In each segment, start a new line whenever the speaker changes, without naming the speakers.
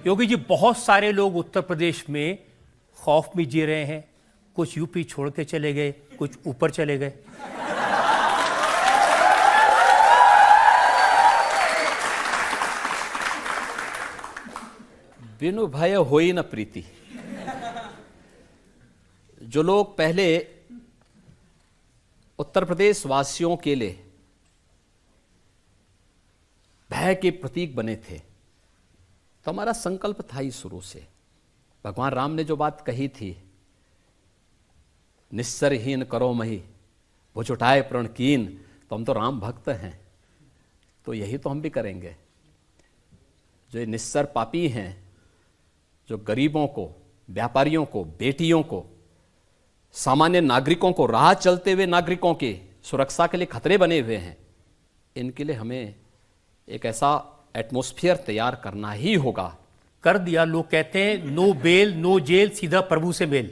योगी जी, बहुत सारे लोग उत्तर प्रदेश में खौफ में जी रहे हैं। कुछ यूपी छोड़ के चले गए, कुछ ऊपर चले गए।
बिनु भय होई न प्रीति। जो लोग पहले उत्तर प्रदेश वासियों के लिए भय के प्रतीक बने थे, तो हमारा संकल्प था ही शुरू से। भगवान राम ने जो बात कही थी, निस्सरहीन करो मही भुज उठाए प्रण कीन, तो हम तो राम भक्त हैं, तो यही तो हम भी करेंगे। जो निस्सर पापी हैं, जो गरीबों को, व्यापारियों को, बेटियों को, सामान्य नागरिकों को, राह चलते हुए नागरिकों की सुरक्षा के लिए खतरे बने हुए हैं, इनके लिए हमें एक ऐसा एटमॉस्फेयर तैयार करना ही होगा।
कर दिया। लोग कहते हैं नो बेल नो जेल, सीधा प्रभु से मेल।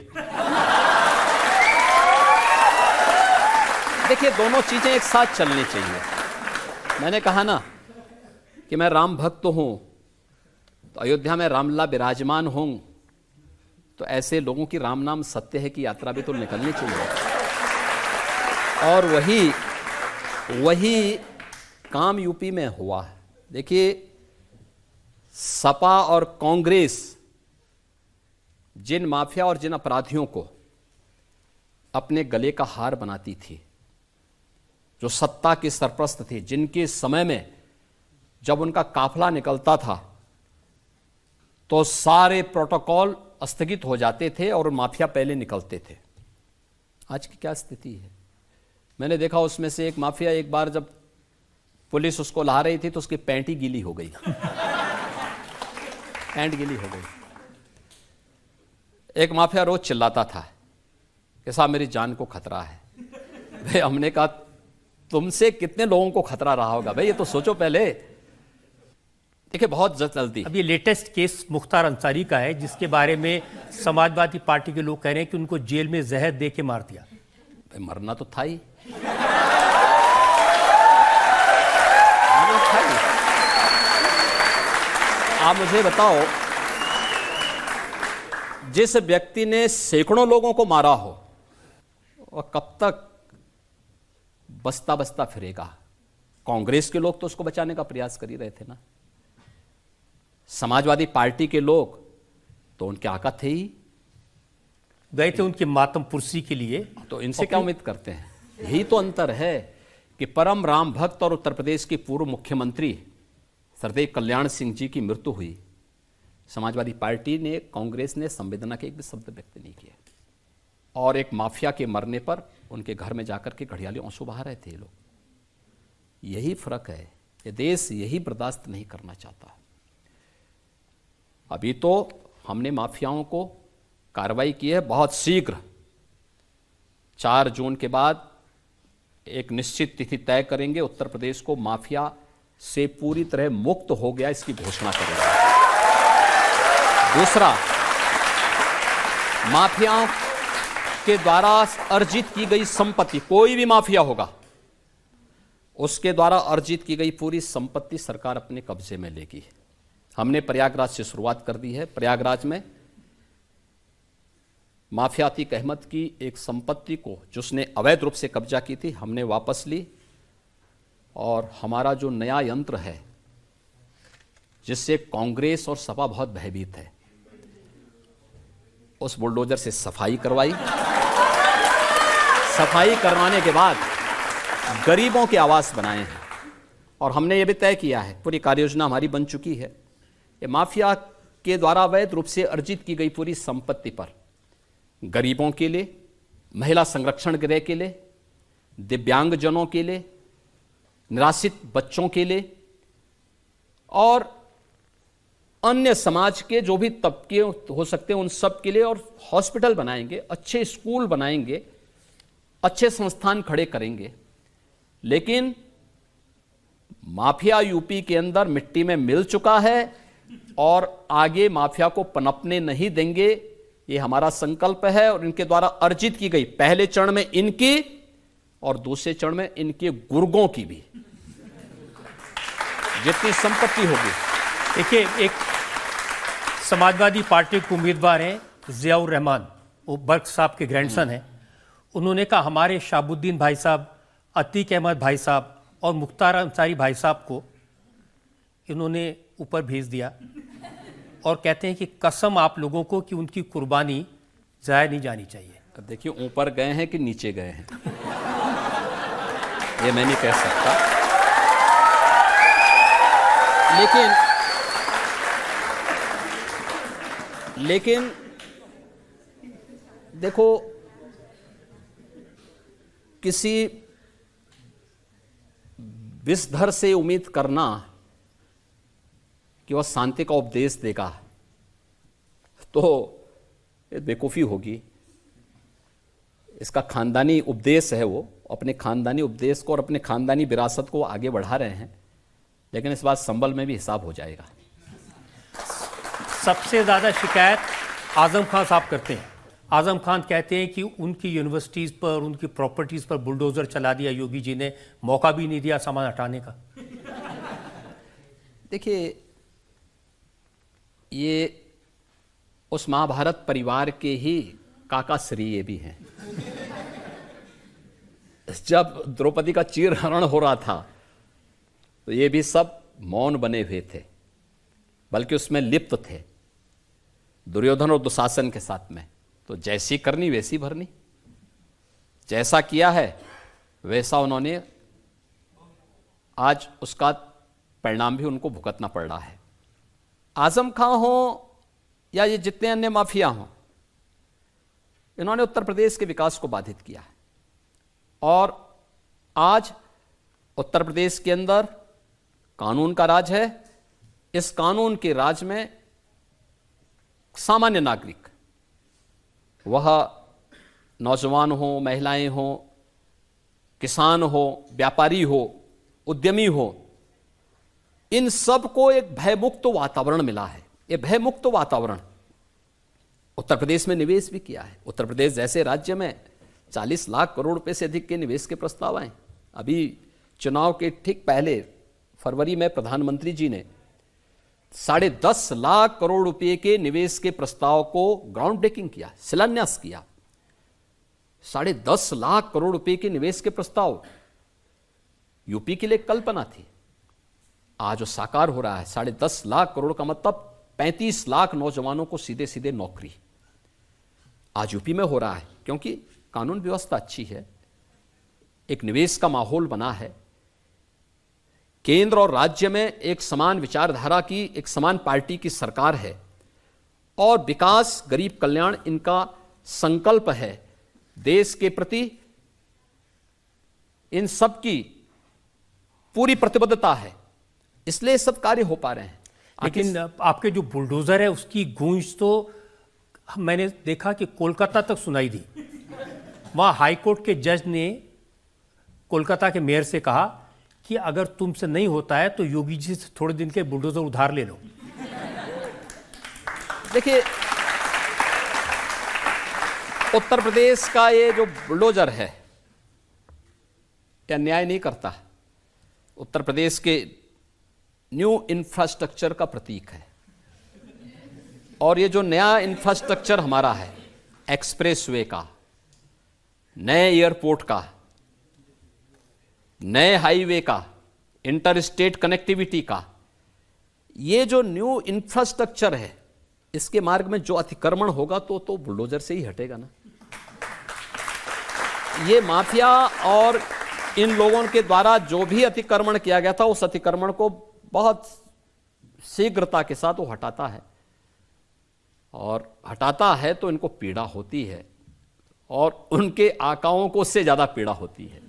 देखिए, दोनों चीजें एक साथ चलनी चाहिए। मैंने कहा ना कि मैं राम भक्त हूं, तो अयोध्या में रामलला विराजमान हूं, तो ऐसे लोगों की राम नाम सत्य है की यात्रा भी तो निकलनी चाहिए। और वही काम यूपी में हुआ है। देखिए, सपा और कांग्रेस जिन माफिया और जिन अपराधियों को अपने गले का हार बनाती थी, जो सत्ता के सरप्रस्त थे, जिनके समय में जब उनका काफिला निकलता था तो सारे प्रोटोकॉल स्थगित हो जाते थे और माफिया पहले निकलते थे। आज की क्या स्थिति है? मैंने देखा उसमें से एक माफिया, एक बार जब पुलिस उसको ला रही थी तो उसकी पैंट ही गीली हो गई। पैंट गीली हो गई। एक माफिया रोज चिल्लाता था कि साहब मेरी जान को खतरा है। भाई, हमने कहा तुमसे कितने लोगों को खतरा रहा होगा भाई, ये तो सोचो पहले। देखिए, बहुत जल्दी
अब ये लेटेस्ट केस मुख्तार अंसारी का है, जिसके बारे में समाजवादी पार्टी के लोग कह रहे हैं कि उनको जेल में जहर दे के मार दिया।
भाई, मरना तो था ही। आप मुझे बताओ, जिस व्यक्ति ने सैकड़ों लोगों को मारा हो, वह कब तक बसता बसता फिरेगा? कांग्रेस के लोग तो उसको बचाने का प्रयास कर ही रहे थे ना। समाजवादी पार्टी के लोग तो उनके आका थे ही,
गए थे उनके मातम पुरसी के लिए।
तो इनसे क्या उम्मीद करते हैं? यही तो अंतर है कि परम राम भक्त और उत्तर प्रदेश के पूर्व मुख्यमंत्री सरदेव कल्याण सिंह जी की मृत्यु हुई, समाजवादी पार्टी ने, कांग्रेस ने संवेदना के एक भी शब्द व्यक्त नहीं किए, और एक माफिया के मरने पर उनके घर में जाकर के घड़ियाली आंसू बहा रहे थे लोग। यही फर्क है। ये देश यही बर्दाश्त नहीं करना चाहता। अभी तो हमने माफियाओं को कार्रवाई की है। बहुत शीघ्र 4 जून के बाद एक निश्चित तिथि तय करेंगे, उत्तर प्रदेश को माफिया से पूरी तरह मुक्त हो गया इसकी घोषणा करेंगे। दूसरा, माफियाओं के द्वारा अर्जित की गई संपत्ति, कोई भी माफिया होगा उसके द्वारा अर्जित की गई पूरी संपत्ति सरकार अपने कब्जे में लेगी। हमने प्रयागराज से शुरुआत कर दी है। प्रयागराज में माफिया अतीक अहमद की एक संपत्ति को, जिसने अवैध रूप से कब्जा की थी, हमने वापस ली, और हमारा जो नया यंत्र है जिससे कांग्रेस और सपा बहुत भयभीत है, उस बुलडोजर से सफाई करवाई। सफाई करवाने के बाद गरीबों के आवास बनाए हैं, और हमने ये भी तय किया है, पूरी कार्ययोजना हमारी बन चुकी है, ये माफिया के द्वारा अवैध रूप से अर्जित की गई पूरी संपत्ति पर गरीबों के लिए, महिला संरक्षण गृह के लिए, दिव्यांगजनों के लिए, निराश्रित बच्चों के लिए, और अन्य समाज के जो भी तबके हो सकते हैं उन सब के लिए, और हॉस्पिटल बनाएंगे, अच्छे स्कूल बनाएंगे, अच्छे संस्थान खड़े करेंगे। लेकिन माफिया यूपी के अंदर मिट्टी में मिल चुका है, और आगे माफिया को पनपने नहीं देंगे, ये हमारा संकल्प है। और इनके द्वारा अर्जित की गई, पहले चरण में इनकी और दूसरे चरण में इनके गुर्गों की भी जितनी संपत्ति होगी।
देखिए, समाजवादी पार्टी के उम्मीदवार हैं जियाउर रहमान, वो बर्क साहब के ग्रैंडसन हैं। उन्होंने कहा हमारे शाहबुद्दीन भाई साहब, अतीक अहमद भाई साहब और मुख्तार अंसारी भाई साहब को इन्होंने ऊपर भेज दिया और कहते हैं कि कसम आप लोगों को कि उनकी कुर्बानी ज़ाया नहीं जानी चाहिए।
अब देखिए ऊपर गए हैं कि नीचे गए हैं ये मैं नहीं कह सकता, लेकिन देखो किसी विषधर से उम्मीद करना कि वह शांति का उपदेश देगा तो ये बेवकूफ़ी होगी। इसका खानदानी उपदेश है, वो अपने खानदानी उपदेश को और अपने खानदानी विरासत को आगे बढ़ा रहे हैं, लेकिन इस बार संबल में भी हिसाब हो जाएगा।
सबसे ज़्यादा शिकायत आज़म खान साहब करते हैं। आज़म खान कहते हैं कि उनकी यूनिवर्सिटीज़ पर, उनकी प्रॉपर्टीज़ पर बुलडोज़र चला दिया योगी जी ने, मौका भी नहीं दिया सामान हटाने का।
देखिए ये उस महाभारत परिवार के ही काका श्री ये भी हैं। जब द्रौपदी का चीरहरण हो रहा था तो ये भी सब मौन बने हुए थे, बल्कि उसमें लिप्त थे दुर्योधन और दुशासन के साथ में। तो जैसी करनी वैसी भरनी, जैसा किया है वैसा उन्होंने, आज उसका परिणाम भी उनको भुगतना पड़ रहा है। आजम खां हो या ये जितने अन्य माफिया हों, इन्होंने उत्तर प्रदेश के विकास को बाधित किया है और आज उत्तर प्रदेश के अंदर कानून का राज है। इस कानून के राज में सामान्य नागरिक, वह नौजवान हो, महिलाएं हो, किसान हो, व्यापारी हो, उद्यमी हो, इन सब को एक भयमुक्त वातावरण मिला है। ये भयमुक्त वातावरण उत्तर प्रदेश में निवेश भी किया है। उत्तर प्रदेश जैसे राज्य में 40 लाख करोड़ रुपए से अधिक के निवेश के प्रस्ताव आए। अभी चुनाव के ठीक पहले फरवरी में प्रधानमंत्री जी ने 10.5 लाख करोड़ रुपए के निवेश के प्रस्ताव को ग्राउंड ब्रेकिंग किया, शिलान्यास किया। 10.5 लाख करोड़ रुपए के निवेश के प्रस्ताव यूपी के लिए कल्पना थी, आज वो साकार हो रहा है। 10.5 लाख करोड़ का मतलब 35 लाख नौजवानों को सीधे सीधे नौकरी आज यूपी में हो रहा है, क्योंकि कानून व्यवस्था अच्छी है, एक निवेश का माहौल बना है। केंद्र और राज्य में एक समान विचारधारा की, एक समान पार्टी की सरकार है और विकास, गरीब कल्याण इनका संकल्प है। देश के प्रति इन सब की पूरी प्रतिबद्धता है, इसलिए सब कार्य हो पा रहे हैं।
लेकिन आपके जो बुलडोजर है उसकी गूंज तो मैंने देखा कि कोलकाता तक सुनाई दी। वहाँ हाईकोर्ट के जज ने कोलकाता के मेयर से कहा कि अगर तुमसे नहीं होता है तो योगी जी से थोड़े दिन के बुलडोजर उधार ले लो।
देखिए उत्तर प्रदेश का ये जो बुलडोजर है यह न्याय नहीं करता। उत्तर प्रदेश के न्यू इंफ्रास्ट्रक्चर का प्रतीक है और ये जो नया इंफ्रास्ट्रक्चर हमारा है, एक्सप्रेसवे का, नए एयरपोर्ट का, नए हाईवे का, इंटर स्टेट कनेक्टिविटी का, ये जो न्यू इंफ्रास्ट्रक्चर है, इसके मार्ग में जो अतिक्रमण होगा तो बुलडोजर से ही हटेगा ना। ये माफिया और इन लोगों के द्वारा जो भी अतिक्रमण किया गया था, उस अतिक्रमण को बहुत शीघ्रता के साथ वो हटाता है और हटाता है तो इनको पीड़ा होती है और उनके आकाओं को उससे ज्यादा पीड़ा होती है।